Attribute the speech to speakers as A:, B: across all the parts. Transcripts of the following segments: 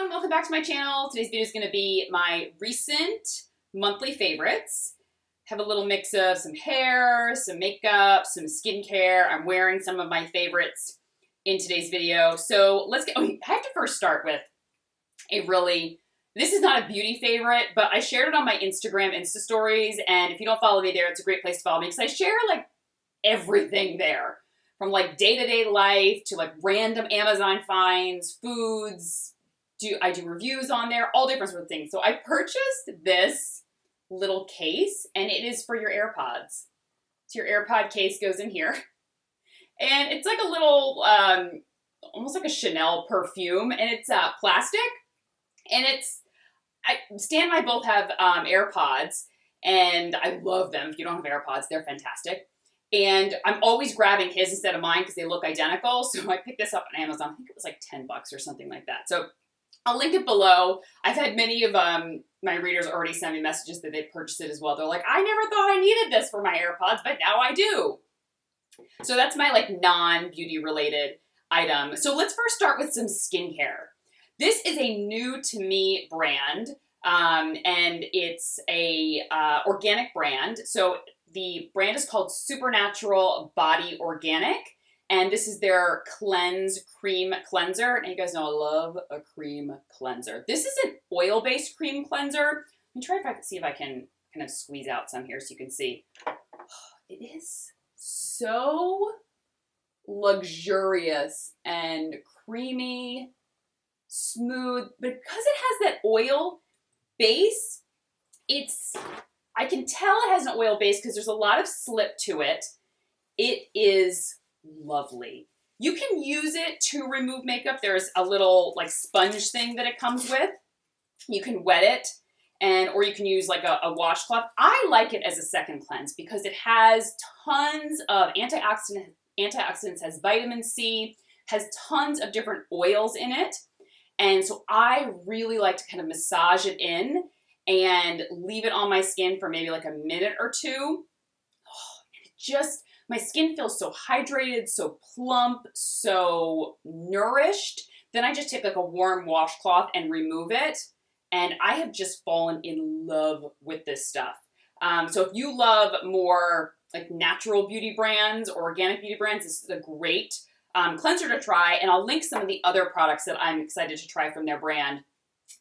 A: everyone, welcome back to my channel. Today's video is going to be my recent monthly favorites. Have a little mix of some hair, some makeup, some skincare. I'm wearing some of my favorites in today's video. So let's get, I have to first start with this is not a beauty favorite, but I shared it on my Instagram Insta stories. And if you don't follow me there, it's a great place to follow me because I share like everything there. From like day-to-day life to like random Amazon finds, foods, I do reviews on there, all different sorts of things. So I purchased this little case and it is for your AirPods. So your AirPod case goes in here. And it's like a little, almost like a Chanel perfume, and it's plastic. And Stan and I both have AirPods, and I love them. If you don't have AirPods, they're fantastic. And I'm always grabbing his instead of mine because they look identical. So I picked this up on Amazon. I think it was like 10 bucks or something like that. So I'll link it below. I've had many of my readers already send me messages that they purchased it as well. They're like, I never thought I needed this for my AirPods, but now I do. So that's my like non-beauty related item. So let's first start with some skincare. This is a new to me brand, and it's a organic brand. So the brand is called Supernatural Body Organic, and this is their Cleanse Cream Cleanser. And you guys know I love a cream cleanser. This is an oil-based cream cleanser. Let me try if I can see if I can kind of squeeze out some here so you can see. It is so luxurious and creamy, smooth, but because it has that oil base, I can tell it has an oil base because there's a lot of slip to it. It is lovely. You can use it to remove makeup. There's a little like sponge thing that it comes with. You can wet it, or you can use like a washcloth. I like it as a second cleanse because it has tons of antioxidants, has vitamin C, has tons of different oils in it. And so I really like to kind of massage it in and leave it on my skin for maybe like a minute or two. My skin feels so hydrated, so plump, so nourished. Then I just take like a warm washcloth and remove it. And I have just fallen in love with this stuff. So if you love more like natural beauty brands or organic beauty brands, this is a great cleanser to try. And I'll link some of the other products that I'm excited to try from their brand.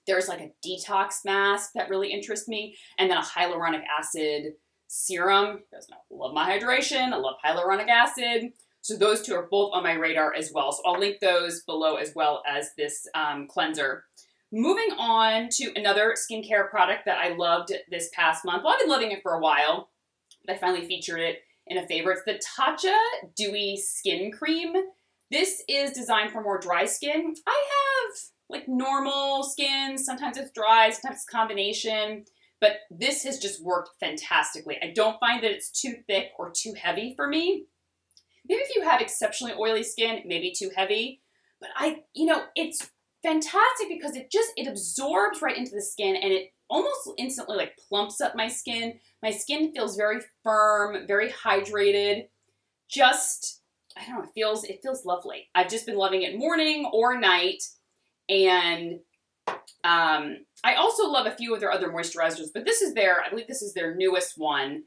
A: There's like a detox mask that really interests me, and then a hyaluronic acid serum. You guys know, I love my hydration. I love hyaluronic acid. So those two are both on my radar as well. So I'll link those below as well as this cleanser. Moving on to another skincare product that I loved this past month. Well, I've been loving it for a while, but I finally featured it in a favorite. It's the Tatcha Dewy Skin Cream. This is designed for more dry skin. I have like normal skin. Sometimes it's dry, sometimes it's a combination, but this has just worked fantastically. I don't find that it's too thick or too heavy for me. Maybe if you have exceptionally oily skin, it may be too heavy, but it's fantastic because it absorbs right into the skin and it almost instantly like plumps up my skin. My skin feels very firm, very hydrated. I don't know, it feels lovely. I've just been loving it morning or night. And I also love a few of their other moisturizers, but I believe this is their newest one.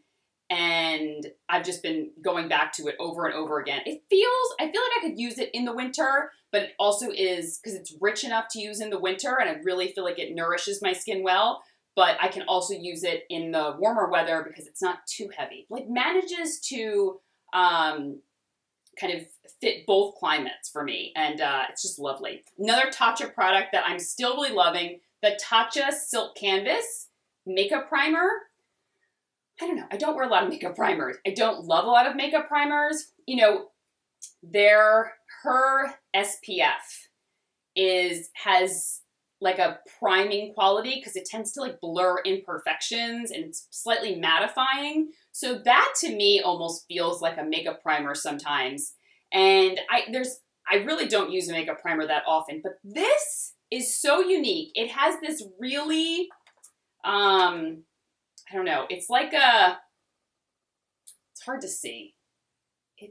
A: And I've just been going back to it over and over again. I feel like I could use it in the winter, but it also is, because it's rich enough to use in the winter, and I really feel like it nourishes my skin well, but I can also use it in the warmer weather because it's not too heavy. Like manages to kind of fit both climates for me, and it's just lovely. Another Tatcha product that I'm still really loving, the Tatcha Silk Canvas Makeup Primer. I don't know, I don't wear a lot of makeup primers. I don't love a lot of makeup primers. Her SPF has like a priming quality because it tends to like blur imperfections and it's slightly mattifying. So that to me almost feels like a makeup primer sometimes. And I really don't use a makeup primer that often, but this is so unique. It has this really, I don't know, it's like it's hard to see. I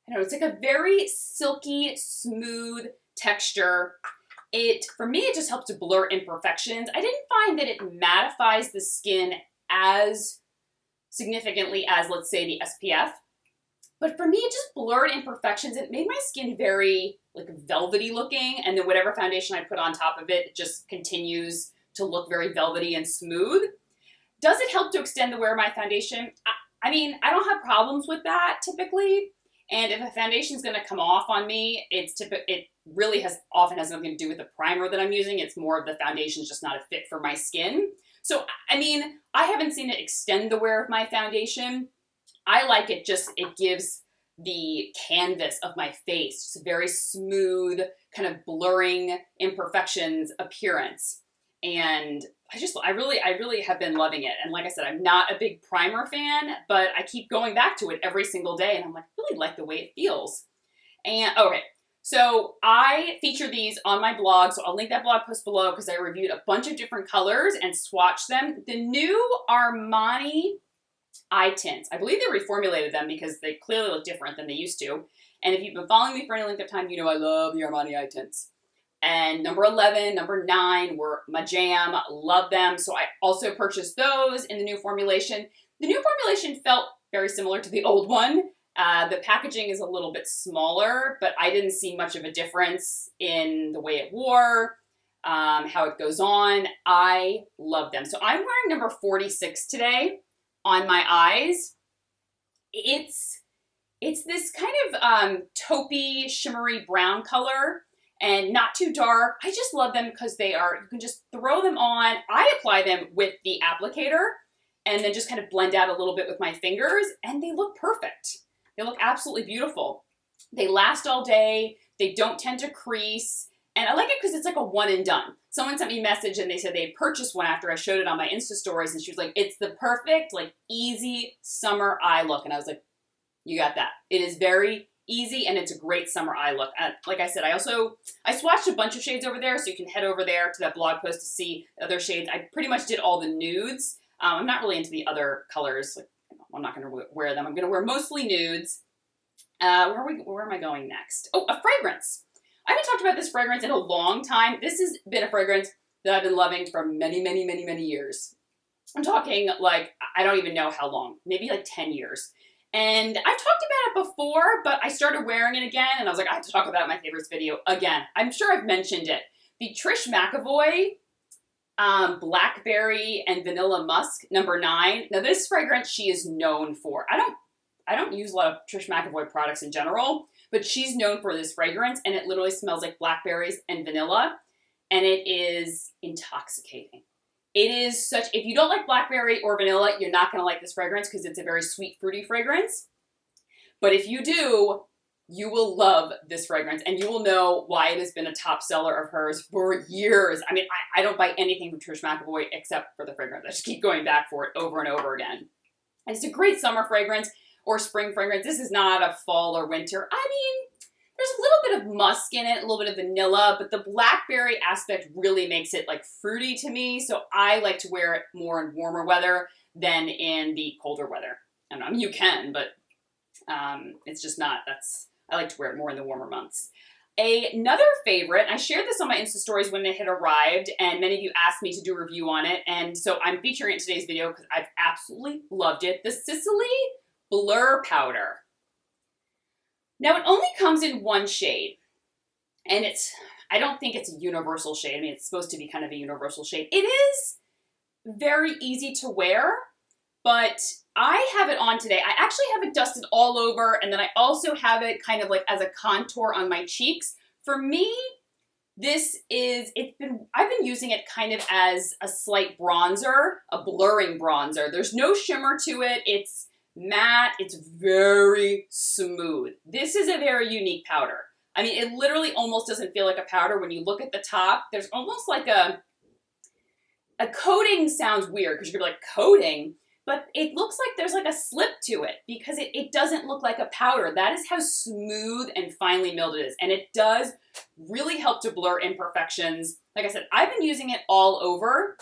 A: don't know, it's like a very silky, smooth texture. For me, it just helps to blur imperfections. I didn't find that it mattifies the skin as significantly as, let's say, the SPF. But for me, it just blurred imperfections. It made my skin very like velvety looking, and then whatever foundation I put on top of it, it just continues to look very velvety and smooth. Does it help to extend the wear of my foundation? I mean, I don't have problems with that typically. And if a foundation is going to come off on me, it really often has nothing to do with the primer that I'm using. It's more of the foundation is just not a fit for my skin. So, I mean, I haven't seen it extend the wear of my foundation. I like it it gives the canvas of my face just a very smooth, kind of blurring imperfections appearance. And I really have been loving it. And like I said, I'm not a big primer fan, but I keep going back to it every single day, and I'm like, really like the way it feels. And okay, so I feature these on my blog, so I'll link that blog post below because I reviewed a bunch of different colors and swatched them. The new Armani eye tints, I believe they reformulated them because they clearly look different than they used to. And if you've been following me for any length of time, you know I love the Armani eye tints. And number 11, number 9 were my jam. Love them. So I also purchased those in the new formulation. The new formulation felt very similar to the old one. The packaging is a little bit smaller, but I didn't see much of a difference in the way it wore, how it goes on. I love them. So I'm wearing number 46 today on my eyes. It's this kind of taupey, shimmery brown color. And not too dark. I just love them because you can just throw them on. I apply them with the applicator and then just kind of blend out a little bit with my fingers, and they look perfect. They look absolutely beautiful. They last all day. They don't tend to crease. And I like it because it's like a one and done. Someone sent me a message and they said they purchased one after I showed it on my Insta stories, and she was like, it's the perfect, like easy summer eye look. And I was like, you got that. It is very easy, and it's a great summer eye look. Like I said, I swatched a bunch of shades over there, so you can head over there to that blog post to see other shades. I pretty much did all the nudes. I'm not really into the other colors. Like, I'm not going to wear them. I'm going to wear mostly nudes. Where am I going next? Oh, a fragrance. I haven't talked about this fragrance in a long time. This has been a fragrance that I've been loving for many, many, many, many years. I'm talking like, I don't even know how long, maybe like 10 years. And I've talked about it before, but I started wearing it again, and I was like, I have to talk about it in my favorites video again. I'm sure I've mentioned it. The Trish McEvoy Blackberry and Vanilla Musk, number 9. Now, this fragrance she is known for. I don't use a lot of Trish McEvoy products in general, but she's known for this fragrance, and it literally smells like blackberries and vanilla, and it is intoxicating. It is if you don't like blackberry or vanilla, you're not going to like this fragrance because it's a very sweet, fruity fragrance. But if you do, you will love this fragrance, and you will know why it has been a top seller of hers for years. I mean, I don't buy anything from Trish McEvoy except for the fragrance. I just keep going back for it over and over again. And it's a great summer fragrance or spring fragrance. This is not a fall or winter. I mean, there's a little bit of musk in it, a little bit of vanilla, but the blackberry aspect really makes it like fruity to me. So I like to wear it more in warmer weather than in the colder weather. I mean, you can, but it's just not, I like to wear it more in the warmer months. Another favorite, I shared this on my Insta stories when it had arrived, and many of you asked me to do a review on it, and so I'm featuring it in today's video because I've absolutely loved it. The Sicily Blur Powder. Now, it only comes in one shade, and I don't think it's a universal shade. I mean, it's supposed to be kind of a universal shade. It is very easy to wear, but I have it on today. I actually have it dusted all over, and then I also have it kind of like as a contour on my cheeks. For me, I've been using it kind of as a slight bronzer, a blurring bronzer. There's no shimmer to it. It's matte. It's very smooth. This is a very unique powder. I mean, it literally almost doesn't feel like a powder. When you look at the top, there's almost like a coating. Sounds weird because you're gonna be like, coating? But it looks like there's like a slip to it because it doesn't look like a powder. That is how smooth and finely milled it is. And it does really help to blur imperfections. Like I said, I've been using it all over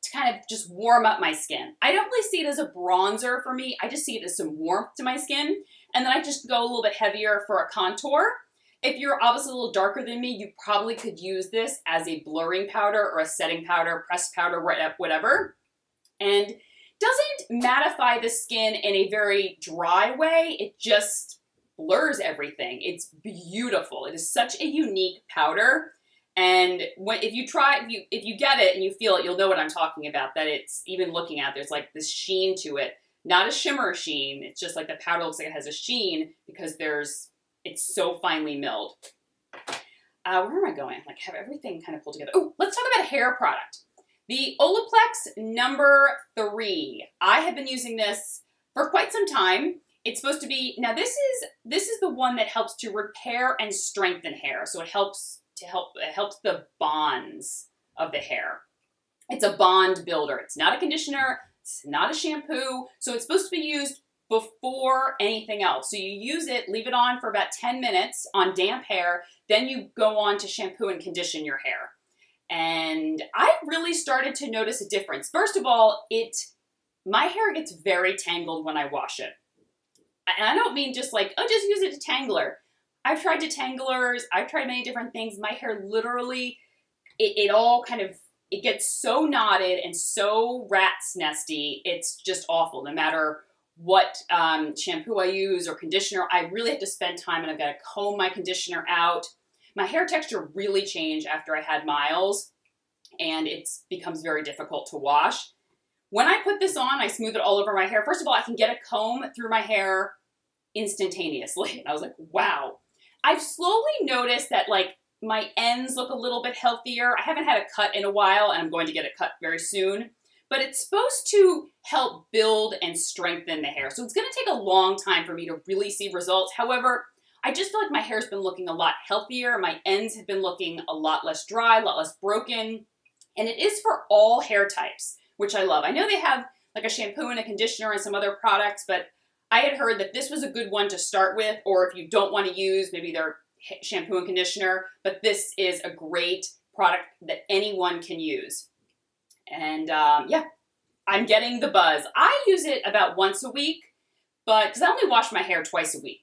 A: to kind of just warm up my skin. I don't really see it as a bronzer for me. I just see it as some warmth to my skin. And then I just go a little bit heavier for a contour. If you're obviously a little darker than me, you probably could use this as a blurring powder or a setting powder, pressed powder, whatever. And doesn't mattify the skin in a very dry way. It just blurs everything. It's beautiful. It is such a unique powder. And if you get it and you feel it, you'll know what I'm talking about. That it's, even looking at, there's like this sheen to it, not a shimmer sheen. It's just like the powder looks like it has a sheen because it's so finely milled. Where am I going? Like, have everything kind of pulled together. Oh, let's talk about a hair product. The Olaplex number 3. I have been using this for quite some time. It's supposed to be, now this is the one that helps to repair and strengthen hair. So it helps the bonds of the hair. It's a bond builder. It's not a conditioner. It's not a shampoo. So it's supposed to be used before anything else. So you use it, leave it on for about 10 minutes on damp hair. Then you go on to shampoo and condition your hair. And I really started to notice a difference. First of all, my hair gets very tangled when I wash it. And I don't mean just like, oh, just use it detangler. I've tried detanglers. I've tried many different things. My hair literally, it all kind of, it gets so knotted and so rat's nesty. It's just awful. No matter what shampoo I use or conditioner, I really have to spend time, and I've got to comb my conditioner out. My hair texture really changed after I had Miles, and it becomes very difficult to wash. When I put this on, I smooth it all over my hair. First of all, I can get a comb through my hair instantaneously. And I was like, wow. I've slowly noticed that like my ends look a little bit healthier. I haven't had a cut in a while, and I'm going to get a cut very soon. But it's supposed to help build and strengthen the hair. So it's going to take a long time for me to really see results. However, I just feel like my hair's been looking a lot healthier. My ends have been looking a lot less dry, a lot less broken. And it is for all hair types, which I love. I know they have like a shampoo and a conditioner and some other products, but I had heard that this was a good one to start with, or if you don't want to use maybe their shampoo and conditioner, but this is a great product that anyone can use. And yeah, I'm getting the buzz. I use it about once a week, but because I only wash my hair twice a week.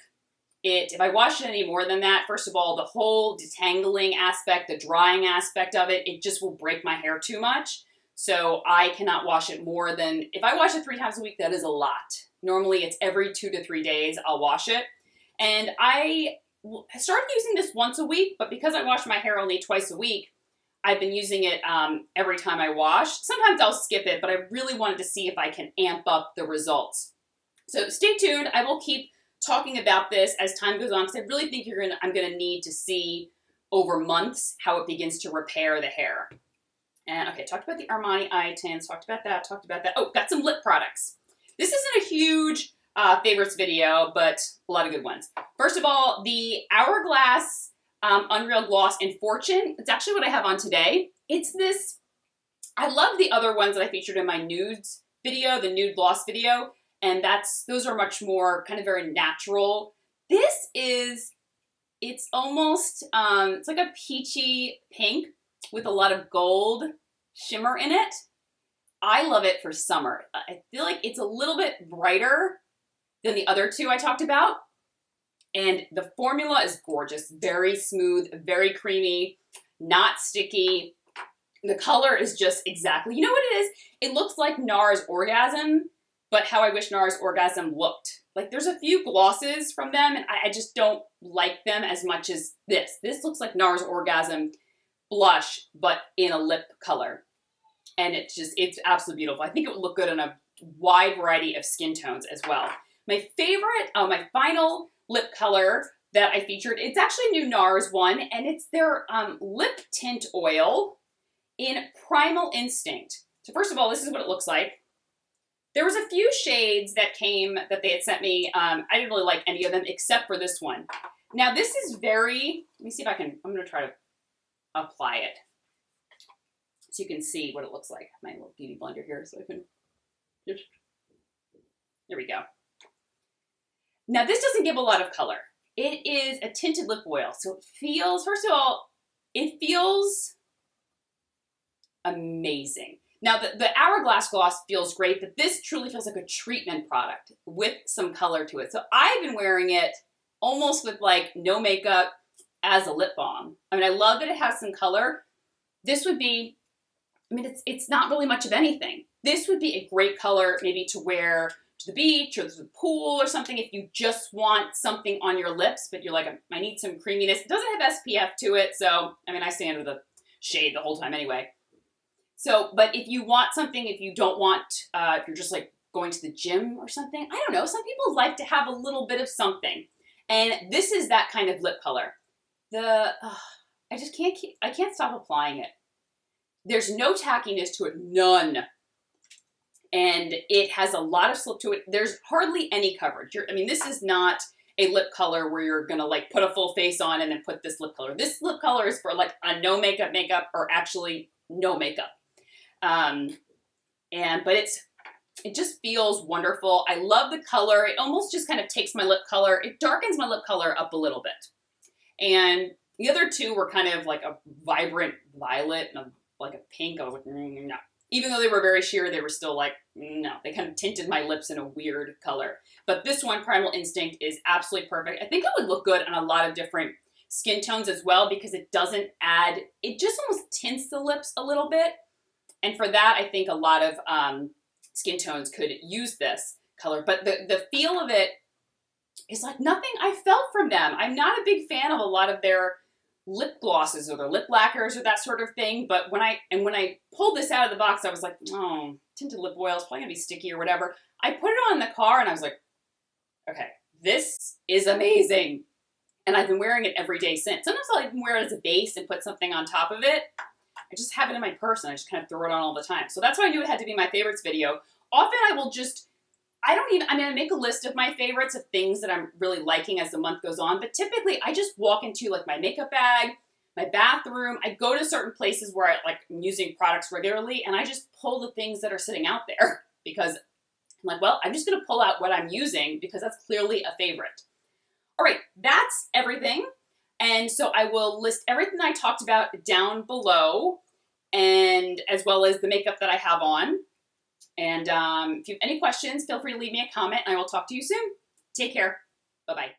A: If I wash it any more than that, first of all, the whole detangling aspect, the drying aspect of it, it just will break my hair too much. So I cannot wash it more than, if I wash it 3 times a week, that is a lot. Normally it's every 2 to 3 days I'll wash it. And I started using this once a week, but because I wash my hair only twice a week, I've been using it every time I wash. Sometimes I'll skip it, but I really wanted to see if I can amp up the results. So stay tuned. I will keep talking about this as time goes on, because I really think I'm gonna need to see over months how it begins to repair the hair. And okay, talked about the Armani eye tints, talked about that. Oh, got some lip products. This isn't a huge favorites video, but a lot of good ones. First of all, the Hourglass Unreal Gloss in Fortune. It's actually what I have on today. It's this, I love the other ones that I featured in my nudes video, the nude gloss video, and those are much more kind of very natural. This is, it's almost, it's like a peachy pink with a lot of gold shimmer in it. I love it for summer. I feel like it's a little bit brighter than the other two I talked about. And the formula is gorgeous, very smooth, very creamy, not sticky. The color is just exactly, you know what it is? It looks like NARS Orgasm, but how I wish NARS Orgasm looked. Like there's a few glosses from them, and I just don't like them as much as this. This looks like NARS Orgasm blush, but in a lip color. And it's absolutely beautiful. I think it would look good on a wide variety of skin tones as well. My favorite, my final lip color that I featured, it's actually a new NARS one, and it's their lip tint oil in Primal Instinct. So first of all, this is what it looks like. There was a few shades that they had sent me. I didn't really like any of them except for this one. Now this is very, let me see if I'm gonna try to apply it so you can see what it looks like. My little beauty blender here, so I can just, there we go. Now this doesn't give a lot of color. It is a tinted lip oil, so it feels, first of all, it feels amazing. Now the Hourglass gloss feels great, but this truly feels like a treatment product with some color to it. So I've been wearing it almost with like no makeup, as a lip balm. I mean, I love that it has some color. This would be, I mean, it's not really much of anything. This would be a great color maybe to wear to the beach or to the pool or something if you just want something on your lips, but you're like, I need some creaminess. It doesn't have SPF to it, so, I mean, I stay under the shade the whole time anyway. So, but if you want something, if you don't want, if you're just like going to the gym or something, I don't know, some people like to have a little bit of something. And this is that kind of lip color. I just I can't stop applying it. There's no tackiness to it, none. And it has a lot of slip to it. There's hardly any coverage. I mean, this is not a lip color where you're gonna like put a full face on and then put this lip color. This lip color is for like a no makeup or actually no makeup. But it just feels wonderful. I love the color. It almost just kind of takes my lip color. It darkens my lip color up a little bit. And the other two were kind of like a vibrant violet and like a pink. I was like, no. Even though they were very sheer, they were still like, no. They kind of tinted my lips in a weird color. But this one, Primal Instinct, is absolutely perfect. I think it would look good on a lot of different skin tones as well because it doesn't add, it just almost tints the lips a little bit. And for that, I think a lot of skin tones could use this color. But the feel of it is like nothing I felt from them. I'm not a big fan of a lot of their lip glosses or their lip lacquers or that sort of thing. But when I pulled this out of the box, I was like, oh, tinted lip oil is probably gonna be sticky or whatever. I put it on in the car and I was like, okay, this is amazing. And I've been wearing it every day since. Sometimes I'll even wear it as a base and put something on top of it. I just have it in my purse and I just kind of throw it on all the time. So that's why I knew it had to be my favorites video. Often I will just, I make a list of my favorites of things that I'm really liking as the month goes on. But typically I just walk into like my makeup bag, my bathroom. I go to certain places where I'm using products regularly and I just pull the things that are sitting out there because I'm like, well, I'm just going to pull out what I'm using because that's clearly a favorite. All right, that's everything. And so I will list everything I talked about down below and as well as the makeup that I have on. And if you have any questions, feel free to leave me a comment and I will talk to you soon. Take care. Bye-bye.